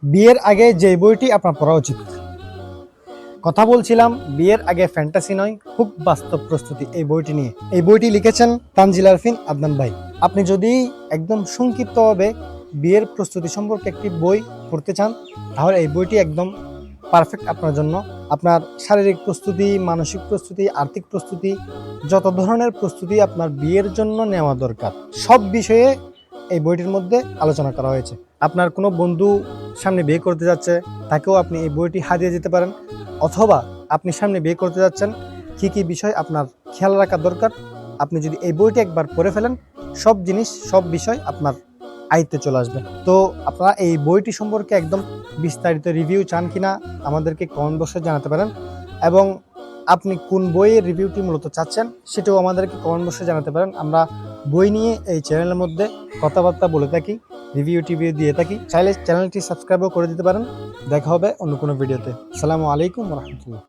বিয়ের আগে যে বইটি আপনার পড়া উচিত। কথা বলছিলাম বিয়ের আগে ফ্যান্টাসি নয়, খুব বাস্তব প্রস্তুতি এই বইটি নিয়ে। এই বইটি লিখেছেন তানজিল আরফিন আদনান ভাই। আপনি যদি একদম সংক্ষিপ্তভাবে বিয়ের প্রস্তুতি সম্পর্কে একটি বই পড়তে চান, তাহলে এই বইটি একদম পারফেক্ট আপনার জন্য। আপনার শারীরিক প্রস্তুতি, মানসিক প্রস্তুতি, আর্থিক প্রস্তুতি, যত ধরনের প্রস্তুতি আপনার বিয়ের জন্য নেওয়া দরকার, সব বিষয়ে এই বইটির মধ্যে আলোচনা করা হয়েছে। আপনার কোনো বন্ধু সামনে বিয়ে করতে যাচ্ছে, তাকেও আপনি এই বইটি হারিয়ে যেতে পারেন। অথবা আপনি সামনে বিয়ে করতে যাচ্ছেন, কী কী বিষয় আপনার খেয়াল রাখা দরকার, আপনি যদি এই বইটি একবার পড়ে ফেলেন, সব জিনিস, সব বিষয় আপনার আয়ত্তে চলে আসবে। তো আপনারা এই বইটি সম্পর্কে একদম বিস্তারিত রিভিউ চান কিনা আমাদেরকে কমেন্ট বক্সে জানাতে পারেন, এবং আপনি কোন বইয়ের রিভিউটি মূলত চাচ্ছেন সেটাও আমাদেরকে কমেন্ট বক্সে জানাতে পারেন। আমরা বই নিয়ে এই চ্যানেলের মধ্যে কথাবার্তা বলে থাকি, রিভিউ টিভিউ দিয়ে থাকি। চাইলে চ্যানেলটি সাবস্ক্রাইবও করে দিতে পারেন। দেখা হবে অন্য কোনো ভিডিওতে। আসসালামু আলাইকুম ওয়া রাহমাতুল্লাহ।